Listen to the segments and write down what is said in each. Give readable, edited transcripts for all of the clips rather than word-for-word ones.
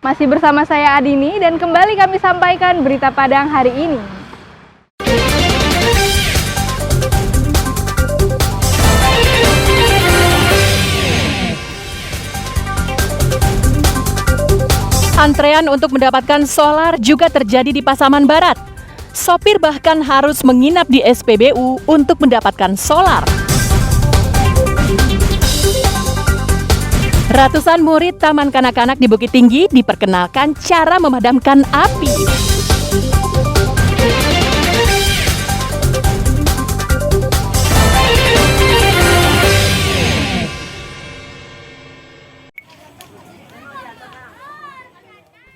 Masih bersama saya Adini dan kembali kami sampaikan berita Padang hari ini. Antrean untuk mendapatkan solar juga terjadi di Pasaman Barat. Sopir bahkan harus menginap di SPBU untuk mendapatkan solar. Ratusan murid Taman Kanak-kanak di Bukit Tinggi diperkenalkan cara memadamkan api.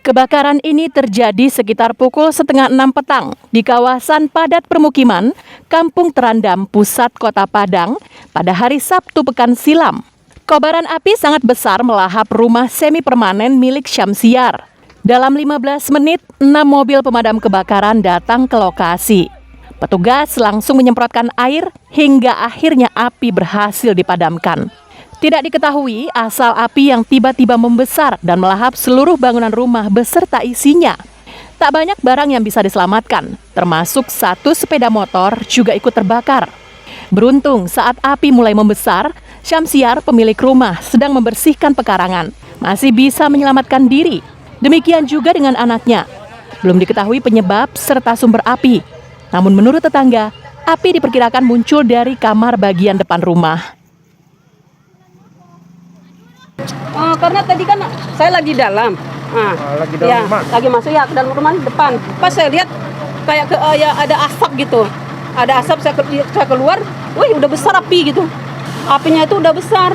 Kebakaran ini terjadi sekitar pukul 5:30 petang di kawasan padat permukiman Kampung Terandam, Pusat Kota Padang pada hari Sabtu pekan silam. Kobaran api sangat besar melahap rumah semi permanen milik Syamsiar. Dalam 15 menit, 6 mobil pemadam kebakaran datang ke lokasi. Petugas langsung menyemprotkan air hingga akhirnya api berhasil dipadamkan. Tidak diketahui asal api yang tiba-tiba membesar dan melahap seluruh bangunan rumah beserta isinya. Tak banyak barang yang bisa diselamatkan, termasuk satu sepeda motor juga ikut terbakar. Beruntung saat api mulai membesar, Syamsiar pemilik rumah sedang membersihkan pekarangan, masih bisa menyelamatkan diri. Demikian juga dengan anaknya. Belum diketahui penyebab serta sumber api. Namun menurut tetangga, api diperkirakan muncul dari kamar bagian depan rumah. Karena tadi kan saya lagi dalam. Lagi dalam rumah? Lagi masuk ya ke dalam rumah depan. Pas saya lihat kayak ya ada asap gitu. Ada asap, saya keluar, wih udah besar api gitu. Apinya itu udah besar.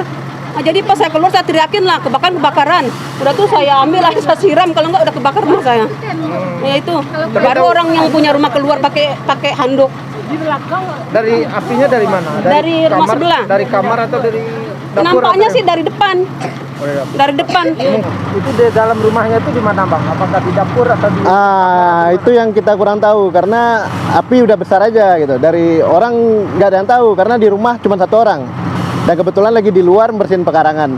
Jadi pas saya keluar saya teriakin lah kebakaran. Udah tuh saya ambil lah, saya siram, kalau enggak udah kebakar rumah saya. Ya itu. Baru orang yang punya rumah keluar pakai handuk. Dari apinya dari mana? Dari rumah sebelah. Dari kamar atau dari dapur? Nampaknya sih dari depan. Dari depan. Itu di dalam rumahnya itu di mana, Bang? Apakah di dapur atau di... Itu yang kita kurang tahu karena api udah besar aja gitu. Dari orang nggak ada yang tahu karena di rumah cuma satu orang. Dan kebetulan lagi di luar membersihin pekarangan.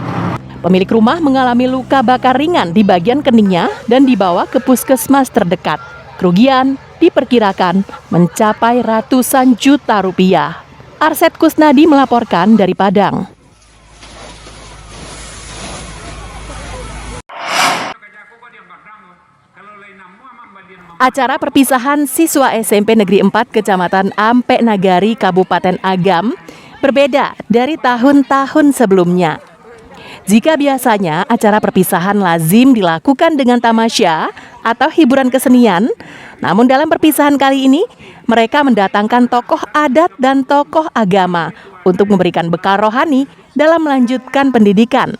Pemilik rumah mengalami luka bakar ringan di bagian keningnya dan dibawa ke puskesmas terdekat. Kerugian diperkirakan mencapai ratusan juta rupiah. Arset Kusnadi melaporkan dari Padang. Acara perpisahan siswa SMP Negeri 4 Kecamatan Ampek Nagari, Kabupaten Agam berbeda dari tahun-tahun sebelumnya. Jika biasanya acara perpisahan lazim dilakukan dengan tamasya atau hiburan kesenian, namun dalam perpisahan kali ini mereka mendatangkan tokoh adat dan tokoh agama untuk memberikan bekal rohani dalam melanjutkan pendidikan.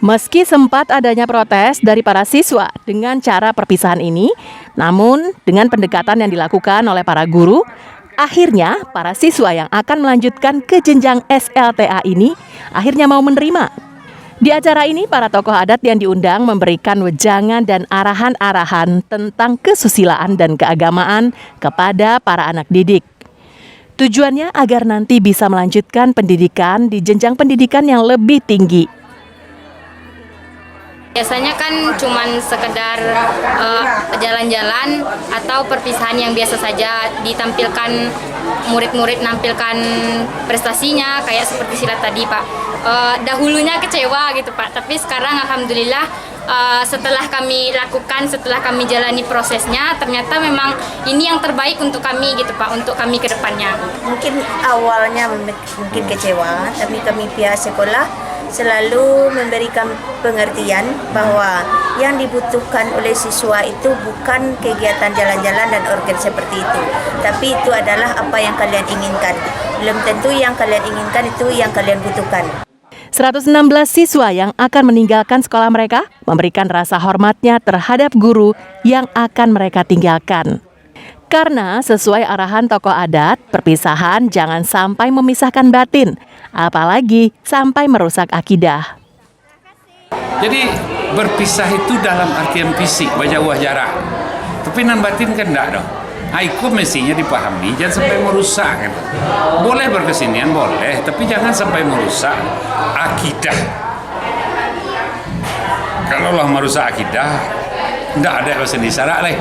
Meski sempat adanya protes dari para siswa dengan cara perpisahan ini, namun dengan pendekatan yang dilakukan oleh para guru, akhirnya para siswa yang akan melanjutkan ke jenjang SLTA ini akhirnya mau menerima. Di acara ini para tokoh adat yang diundang memberikan wejangan dan arahan-arahan tentang kesusilaan dan keagamaan kepada para anak didik. Tujuannya agar nanti bisa melanjutkan pendidikan di jenjang pendidikan yang lebih tinggi. Biasanya kan cuman sekedar jalan-jalan atau perpisahan yang biasa saja, ditampilkan murid-murid nampilkan prestasinya kayak seperti silat tadi, Pak. Dahulunya kecewa gitu, Pak, tapi sekarang alhamdulillah setelah kami lakukan, setelah kami jalani prosesnya, ternyata memang ini yang terbaik untuk kami gitu, Pak, untuk kami ke depannya. Mungkin awalnya mungkin kecewa, tapi kami pihak sekolah selalu memberikan pengertian bahwa yang dibutuhkan oleh siswa itu bukan kegiatan jalan-jalan dan organ seperti itu, tapi itu adalah apa yang kalian inginkan. Belum tentu yang kalian inginkan itu yang kalian butuhkan. 116 siswa yang akan meninggalkan sekolah mereka memberikan rasa hormatnya terhadap guru yang akan mereka tinggalkan. Karena sesuai arahan tokoh adat, perpisahan jangan sampai memisahkan batin, apalagi sampai merusak akidah. Jadi berpisah itu dalam artian fisik, berjauh jarak. Tapi nan batin kan enggak dong. Itu mestinya dipahami, jangan sampai merusak kan. Boleh berkesenian, boleh, tapi jangan sampai merusak akidah. Kalau Allah merusak akidah, Nggak ada bahasa Indonesia leh.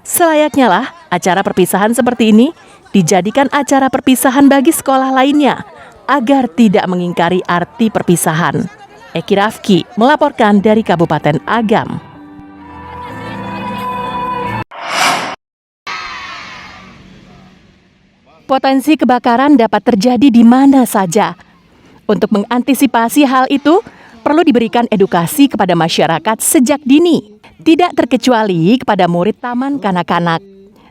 Selayaknya lah, acara perpisahan seperti ini dijadikan acara perpisahan bagi sekolah lainnya agar tidak mengingkari arti perpisahan. Eki Rafki melaporkan dari Kabupaten Agam. Potensi kebakaran dapat terjadi di mana saja. Untuk mengantisipasi hal itu, perlu diberikan edukasi kepada masyarakat sejak dini, tidak terkecuali kepada murid taman kanak-kanak.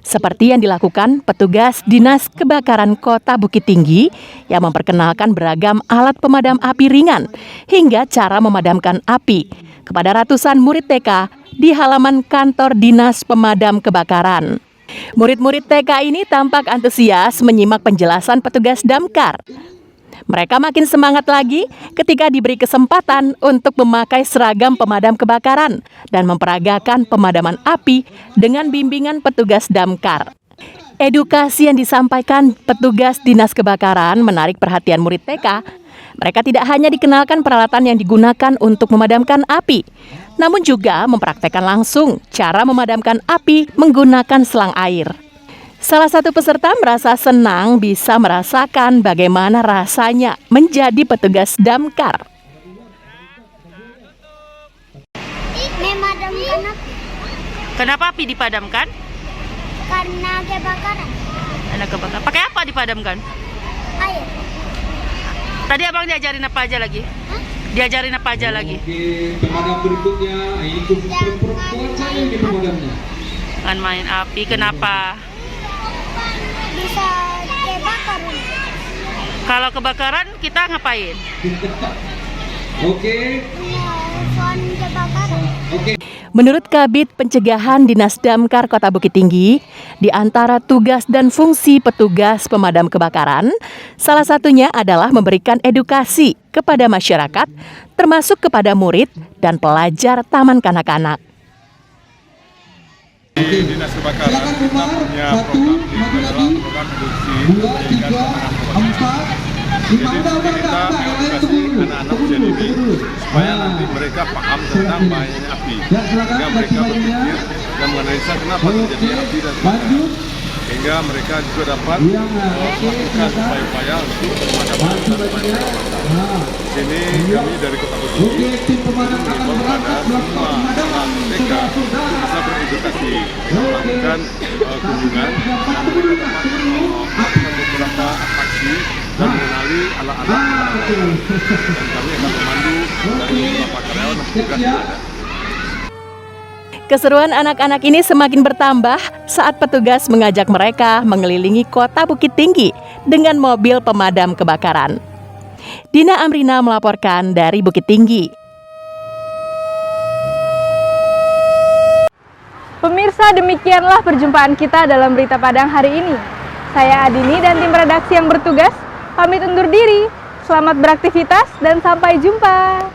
Seperti yang dilakukan petugas Dinas Kebakaran Kota Bukit Tinggi yang memperkenalkan beragam alat pemadam api ringan hingga cara memadamkan api kepada ratusan murid TK di halaman kantor Dinas Pemadam Kebakaran. Murid-murid TK ini tampak antusias menyimak penjelasan petugas damkar. Mereka makin semangat lagi ketika diberi kesempatan untuk memakai seragam pemadam kebakaran dan memperagakan pemadaman api dengan bimbingan petugas damkar. Edukasi yang disampaikan petugas Dinas Kebakaran menarik perhatian murid TK. Mereka tidak hanya dikenalkan peralatan yang digunakan untuk memadamkan api, namun juga mempraktekkan langsung cara memadamkan api menggunakan selang air. Salah satu peserta merasa senang bisa merasakan bagaimana rasanya menjadi petugas damkar. Memadamkan api. Kenapa api dipadamkan? Karena kebakaran. Karena kebakaran. Pakai apa dipadamkan? Air. Tadi abang diajarin apa aja lagi? Diajarin apa aja lagi? Pemadam berikutnya itu perempuan saya yang pemadamnya. Kan main api, kenapa? Bisa kebakaran. Kalau kebakaran kita ngapain? Oke. Nelfon kebakaran. Oke. Menurut Kabid Pencegahan Dinas Damkar Kota Bukit Tinggi, di antara tugas dan fungsi petugas pemadam kebakaran, salah satunya adalah memberikan edukasi kepada masyarakat, termasuk kepada murid dan pelajar taman kanak-kanak. Di Dinas Kebakaran kita punya program ini adalah program edukasi pendidikan pemadam kebakaran. Jadi kita mengedukasi anak-anak usia dini supaya nanti mereka paham tentang bahayanya api, sehingga mereka berpikir dan menganalisa kenapa terjadi api dan sebagainya, sehingga mereka juga dapat melakukan upaya-upaya untuk pemadaman dan upaya-upaya. Sini kami dari Kota Bukit Tinggi mengimbau kepada semua anak TK untuk bisa beredukasi, melakukan kunjungan dan mereka dapat melakukan beberapa atraksi dan mengenali alat-alat dan kami akan memandu dari beberapa karyawan dan petugas yang ada. Keseruan anak-anak ini semakin bertambah saat petugas mengajak mereka mengelilingi Kota Bukit Tinggi dengan mobil pemadam kebakaran. Dina Amrina melaporkan dari Bukit Tinggi. Pemirsa, demikianlah perjumpaan kita dalam Berita Padang hari ini. Saya Adini dan tim redaksi yang bertugas pamit undur diri. Selamat beraktivitas dan sampai jumpa.